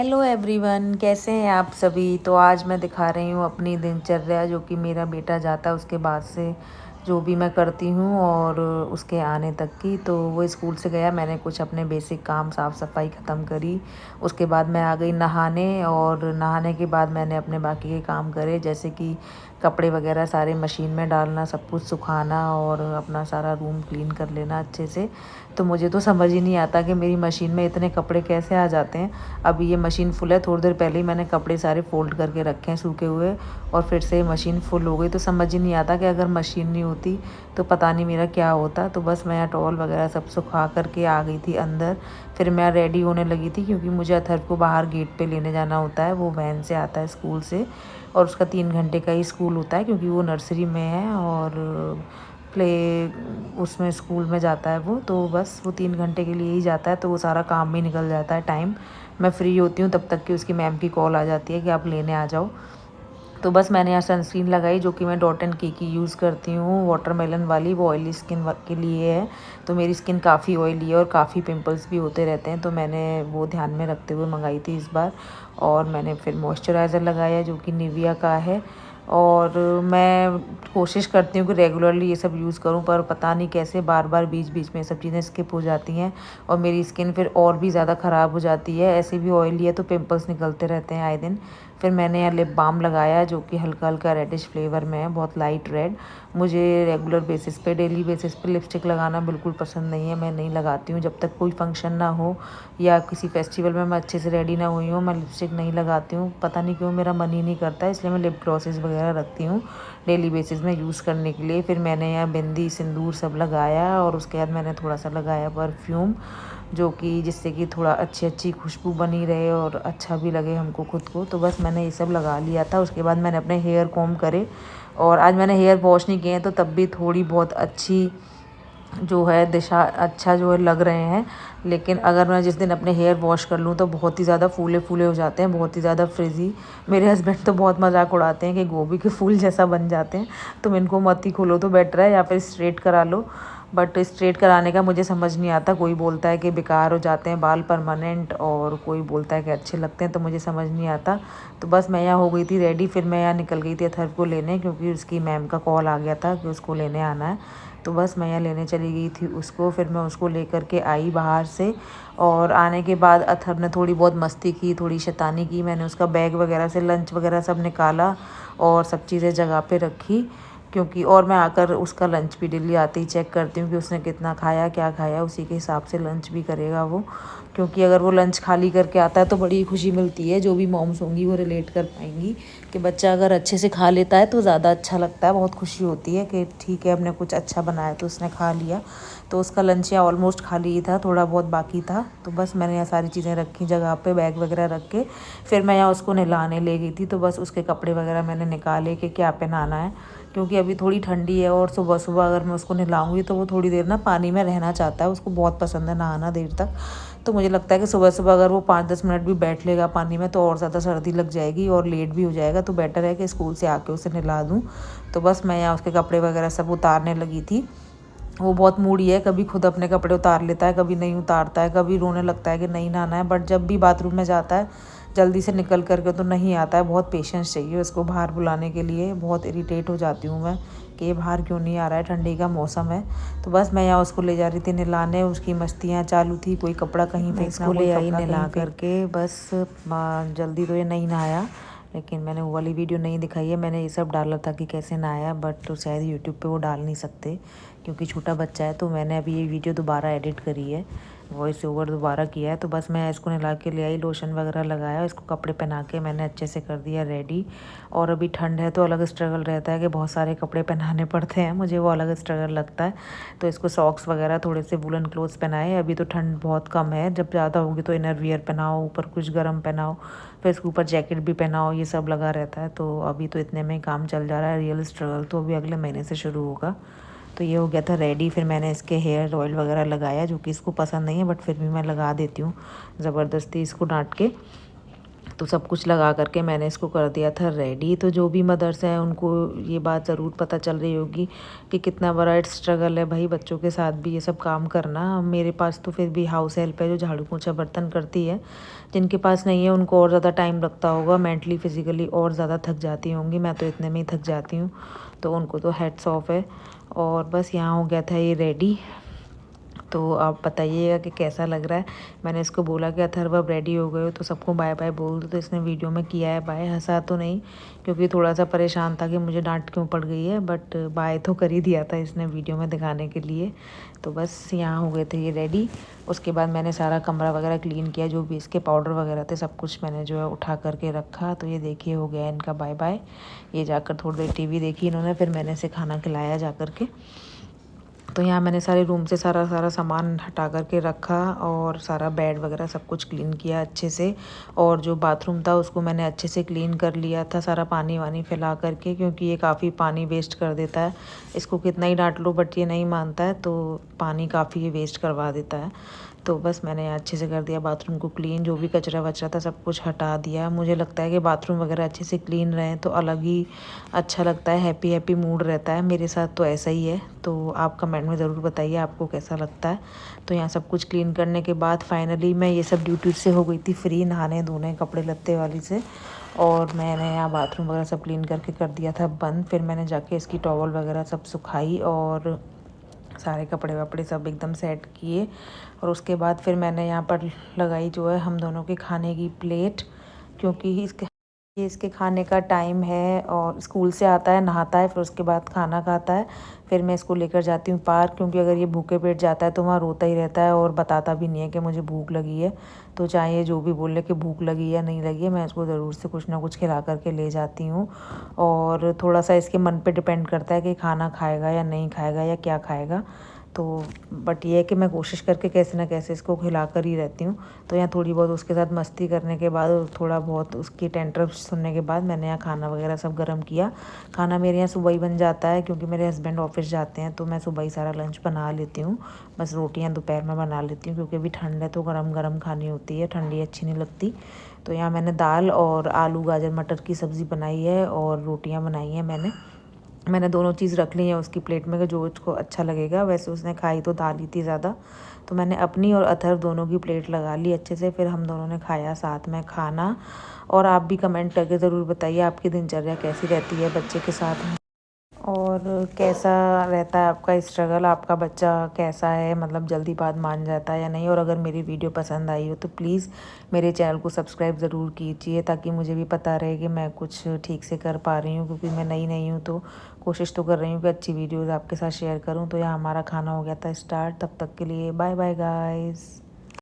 Hello everyone, कैसे हैं आप सभी। तो आज मैं दिखा रही हूँ अपनी दिनचर्या, जो कि मेरा बेटा जाता है उसके बाद से जो भी मैं करती हूँ और उसके आने तक की। तो वो स्कूल से गया, मैंने कुछ अपने बेसिक काम साफ़ सफाई ख़त्म करी। उसके बाद मैं आ गई नहाने, और नहाने के बाद मैंने अपने बाकी के काम करे, जैसे कि कपड़े वगैरह सारे मशीन में डालना, सब कुछ सुखाना और अपना सारा रूम क्लीन कर लेना अच्छे से। तो मुझे तो समझ ही नहीं आता कि मेरी मशीन में इतने कपड़े कैसे आ जाते हैं। अभी ये मशीन फुल है, थोड़ी देर पहले ही मैंने कपड़े सारे फ़ोल्ड करके रखे हैं सूखे हुए, और फिर से मशीन फुल हो गई। तो समझ ही नहीं आता कि अगर मशीन नहीं होती तो पता नहीं मेरा क्या होता। तो बस मैं टॉवल वगैरह सब सुखा करके आ गई थी अंदर। फिर मैं रेडी होने लगी थी, क्योंकि मुझे अथर्व को बाहर गेट पे लेने जाना होता है। वो वैन से आता है स्कूल से, और उसका 3 घंटे का ही स्कूल होता है, क्योंकि वो नर्सरी में है और प्ले उसमें स्कूल में जाता है वो। तो बस वो 3 घंटे के लिए ही जाता है, तो वो सारा काम भी निकल जाता है टाइम। मैं फ्री होती हूँ तब तक कि उसकी मैम की कॉल आ जाती है कि आप लेने आ जाओ। तो बस मैंने यहाँ सनस्क्रीन लगाई, जो कि मैं डॉट एंड की यूज़ करती हूँ, वाटरमेलन वाली। वो ऑयली स्किन के लिए है। तो मेरी स्किन काफ़ी ऑयली है और काफ़ी पिंपल्स भी होते रहते हैं, तो मैंने वो ध्यान में रखते हुए मंगाई थी इस बार। और मैंने फिर मॉइस्चराइज़र लगाया, जो कि निविया का है। और मैं कोशिश करती हूँ कि रेगुलरली ये सब यूज़ करूँ, पर पता नहीं कैसे बार बार बीच बीच में सब चीज़ें स्किप हो जाती हैं, और मेरी स्किन फिर और भी ज़्यादा ख़राब हो जाती है। ऐसे भी ऑयली है तो पिंपल्स निकलते रहते हैं आए दिन। फिर मैंने यहाँ लिप बाम लगाया, जो कि हल्का हल्का रेडिश फ्लेवर में है, बहुत लाइट रेड। मुझे रेगुलर बेसिस पे, डेली बेसिस पे लिपस्टिक लगाना बिल्कुल पसंद नहीं है। मैं नहीं लगाती हूँ, जब तक कोई फंक्शन ना हो या किसी फेस्टिवल में मैं अच्छे से रेडी ना हुई हूँ, मैं लिपस्टिक नहीं लगाती हूँ। पता नहीं क्यों, मेरा मन ही नहीं करता है, इसलिए मैं लिप ग्लॉसेस वगैरह रखती हूँ डेली बेसिस में यूज़ करने के लिए। फिर मैंने यहाँ बिंदी सिंदूर सब लगाया, और उसके बाद मैंने थोड़ा सा लगाया परफ्यूम, जो कि जिससे कि थोड़ा अच्छी खुशबू बनी रहे और अच्छा भी लगे हमको खुद को। तो बस मैंने ये सब लगा लिया था। उसके बाद मैंने अपने हेयर कॉम्ब करे, और आज मैंने हेयर वॉश नहीं किए हैं, तो तब भी थोड़ी बहुत अच्छी जो है दिशा, अच्छा जो है लग रहे हैं। लेकिन अगर मैं जिस दिन अपने हेयर वॉश कर लूँ तो बहुत ही ज़्यादा फूले फूले हो जाते हैं, बहुत ही ज़्यादा फ्रिजी। मेरे हस्बैंड तो बहुत मजाक उड़ाते हैं कि गोभी के फूल जैसा बन जाते हैं, तुम इनको मत ही खोलो तो बेटर है, या फिर स्ट्रेट करा लो। बट स्ट्रेट कराने का मुझे समझ नहीं आता। कोई बोलता है कि बेकार हो जाते हैं बाल परमानेंट, और कोई बोलता है कि अच्छे लगते हैं, तो मुझे समझ नहीं आता। तो बस मैं यहाँ हो गई थी रेडी। फिर मैं यहाँ निकल गई थी अथर्व को लेने, क्योंकि उसकी मैम का कॉल आ गया था कि उसको लेने आना है। तो बस मैं यहाँ लेने चली गई थी उसको। फिर मैं उसको लेकर के आई बाहर से, और आने के बाद अथर्व ने थोड़ी बहुत मस्ती की, थोड़ी शैतानी की। मैंने उसका बैग वगैरह से लंच वगैरह सब निकाला और सब चीज़ें जगह पे रखी, क्योंकि और मैं आकर उसका लंच भी डेली आते ही चेक करती हूँ कि उसने कितना खाया, क्या खाया, उसी के हिसाब से लंच भी करेगा वो। क्योंकि अगर वो लंच खाली करके आता है तो बड़ी खुशी मिलती है। जो भी मॉम्स होंगी वो रिलेट कर पाएंगी कि बच्चा अगर अच्छे से खा लेता है तो ज़्यादा अच्छा लगता है, बहुत खुशी होती है कि ठीक है हमने कुछ अच्छा बनाया तो उसने खा लिया। तो उसका लंच यहाँ ऑलमोस्ट खाली ही था, थोड़ा बहुत बाकी था। तो बस मैंने यहाँ सारी चीज़ें रखी जगह पे, बैग वगैरह रख के। फिर मैं यहाँ उसको नहलाने ले गई थी, तो बस उसके कपड़े वगैरह मैंने निकाले कि क्या पहनाना है, क्योंकि अभी थोड़ी ठंडी है। और सुबह सुबह अगर मैं उसको नहलाऊँगी तो वो थोड़ी देर ना पानी में रहना चाहता है, उसको बहुत पसंद है नहाना देर तक। तो मुझे लगता है कि सुबह सुबह अगर वो 5-10 मिनट भी बैठ लेगा पानी में तो और ज़्यादा सर्दी लग जाएगी और लेट भी हो जाएगा। तो बेटर है कि स्कूल से आके उसे नहला दूँ। तो बस मैं यहाँ उसके कपड़े वगैरह सब उतारने लगी थी। वो बहुत मूडी है, कभी खुद अपने कपड़े उतार लेता है, कभी नहीं उतारता है, कभी रोने लगता है कि नहीं नहाना है। बट जब भी बाथरूम में जाता है जल्दी से निकल करके तो नहीं आता है। बहुत पेशेंस चाहिए उसको बाहर बुलाने के लिए। बहुत इरिटेट हो जाती हूँ मैं कि ये बाहर क्यों नहीं आ रहा है, ठंडी का मौसम है। तो बस मैं यहाँ उसको ले जा रही थी नहलाने, उसकी मस्तियाँ चालू थी, कोई कपड़ा कहीं फेंकना, कोई ले आई नहला करके। बस जल्दी तो ये नहीं नहाया, लेकिन मैंने वो वाली वीडियो नहीं दिखाई है। मैंने ये सब डाला था कि कैसे नहाया, बट तो शायद यूट्यूब पे वो डाल नहीं सकते क्योंकि छोटा बच्चा है। तो मैंने अभी ये वीडियो दोबारा एडिट करी है, वॉइस ओवर दोबारा किया है। तो बस मैं इसको नहला के ले आई, लोशन वगैरह लगाया, इसको कपड़े पहना के मैंने अच्छे से कर दिया रेडी। और अभी ठंड है तो अलग स्ट्रगल रहता है कि बहुत सारे कपड़े पहनाने पड़ते हैं, मुझे वो अलग स्ट्रगल लगता है। तो इसको सॉक्स वगैरह थोड़े से वुलन क्लोथ्स पहनाए। अभी तो ठंड बहुत कम है, जब ज़्यादा होगी तो इनर वियर पहनाओ, ऊपर कुछ गर्म पहनाओ, फिर इसके ऊपर जैकेट भी पहनाओ, ये सब लगा रहता है। तो अभी तो इतने में ही काम चल जा रहा है। रियल स्ट्रगल तो अभी अगले महीने से शुरू होगा। तो ये हो गया था रेडी। फिर मैंने इसके हेयर ऑयल वगैरह लगाया, जो कि इसको पसंद नहीं है बट फिर भी मैं लगा देती हूँ ज़बरदस्ती इसको डांट के। तो सब कुछ लगा करके मैंने इसको कर दिया था रेडी। तो जो भी मदर्स हैं उनको ये बात ज़रूर पता चल रही होगी कि कितना बड़ा स्ट्रगल है भाई बच्चों के साथ भी ये सब काम करना। मेरे पास तो फिर भी हाउस हेल्प है जो झाड़ू पोंछा बर्तन करती है। जिनके पास नहीं है उनको और ज़्यादा टाइम लगता होगा, मेंटली फिजिकली और ज़्यादा थक जाती होंगी। मैं तो इतने में ही थक जाती हूँ, तो उनको तो हेड्स ऑफ है। और बस यहाँ हो गया था ये रेडी। तो आप बताइएगा कि कैसा लग रहा है। मैंने इसको बोला कि अथर्व अब रेडी हो गए हो तो सबको बाय बाय बोल दो, तो इसने वीडियो में किया है बाय। हंसा तो नहीं क्योंकि थोड़ा सा परेशान था कि मुझे डांट क्यों पड़ गई है, बट बाय तो कर ही दिया था इसने वीडियो में दिखाने के लिए। तो बस यहाँ हो गए थे ये रेडी। उसके बाद मैंने सारा कमरा वगैरह क्लीन किया, जो भी इसके पाउडर वगैरह थे सब कुछ मैंने जो है उठा करके रखा। तो ये देखिए हो गया इनका बाय बाय। ये जाकर थोड़ी देर टीवी देखी इन्होंने, फिर मैंने इसे खाना खिलाया जा करके। तो यहाँ मैंने सारे रूम से सारा सामान हटा करके रखा और सारा बेड वगैरह सब कुछ क्लीन किया अच्छे से। और जो बाथरूम था उसको मैंने अच्छे से क्लीन कर लिया था, सारा पानी वानी फैला करके, क्योंकि ये काफ़ी पानी वेस्ट कर देता है। इसको कितना ही डांट लो बट ये नहीं मानता है, तो पानी काफ़ी ये वेस्ट करवा देता है। तो बस मैंने अच्छे से कर दिया बाथरूम को क्लीन, जो भी कचरा वचरा था सब कुछ हटा दिया। मुझे लगता है कि बाथरूम वगैरह अच्छे से क्लीन रहें तो अलग ही अच्छा लगता है, हैप्पी हैप्पी मूड रहता है। मेरे साथ तो ऐसा ही है। तो आप कमेंट में ज़रूर बताइए आपको कैसा लगता है। तो यहाँ सब कुछ क्लीन करने के बाद फाइनली मैं ये सब ड्यूटी से हो गई थी फ्री, नहाने धोने कपड़े लत्ते वाली से। और मैंने यहाँ बाथरूम वगैरह सब क्लीन करके कर दिया था बंद। फिर मैंने जाके इसकी टॉवल वगैरह सब सुखाई और सारे कपड़े वपड़े सब एकदम सेट किए। और उसके बाद फिर मैंने यहाँ पर लगाई जो है हम दोनों के खाने की प्लेट, क्योंकि ये इसके खाने का टाइम है। और स्कूल से आता है, नहाता है, फिर उसके बाद खाना खाता है। फिर मैं इसको लेकर जाती हूँ पार्क, क्योंकि अगर ये भूखे पेट जाता है तो वहाँ रोता ही रहता है और बताता भी नहीं है कि मुझे भूख लगी है। तो चाहे ये जो भी बोले कि भूख लगी या नहीं लगी है, मैं इसको ज़रूर से कुछ ना कुछ खिला करके ले जाती हूँ। और थोड़ा सा इसके मन पे डिपेंड करता है कि खाना खाएगा या नहीं खाएगा या क्या खाएगा। तो बट ये है कि मैं कोशिश करके कैसे ना कैसे इसको खिला कर ही रहती हूँ। तो यहाँ थोड़ी बहुत उसके साथ मस्ती करने के बाद और थोड़ा बहुत उसकी टेंट्रम्स सुनने के बाद मैंने यहाँ खाना वगैरह सब गर्म किया। खाना मेरे यहाँ सुबह ही बन जाता है, क्योंकि मेरे हस्बैंड ऑफिस जाते हैं, तो मैं सुबह ही सारा लंच बना लेती हूँ। बस रोटियाँ दोपहर में बना लेती हूँ, क्योंकि अभी ठंड है तो गरम गरम खानी होती है, ठंडी अच्छी नहीं लगती। तो यहाँ मैंने दाल और आलू गाजर मटर की सब्ज़ी बनाई है और रोटियाँ बनाई हैं मैंने दोनों चीज़ रख ली है उसकी प्लेट में कि जो उसको अच्छा लगेगा। वैसे उसने खाई तो दाल ही थी ज़्यादा, तो मैंने अपनी और अथर्व दोनों की प्लेट लगा ली अच्छे से। फिर हम दोनों ने खाया साथ में खाना। और आप भी कमेंट करके ज़रूर बताइए आपकी दिनचर्या कैसी रहती है बच्चे के साथ, और कैसा रहता है आपका स्ट्रगल। आपका बच्चा कैसा है, मतलब जल्दी बात मान जाता है या नहीं। और अगर मेरी वीडियो पसंद आई हो तो प्लीज़ मेरे चैनल को सब्सक्राइब ज़रूर कीजिए, ताकि मुझे भी पता रहे कि मैं कुछ ठीक से कर पा रही हूँ, क्योंकि मैं नई हूँ तो कोशिश तो कर रही हूँ कि अच्छी वीडियोज़ आपके साथ शेयर करूँ। तो यहाँ हमारा खाना हो गया था स्टार्ट। तब तक के लिए बाय बाय गाइज़।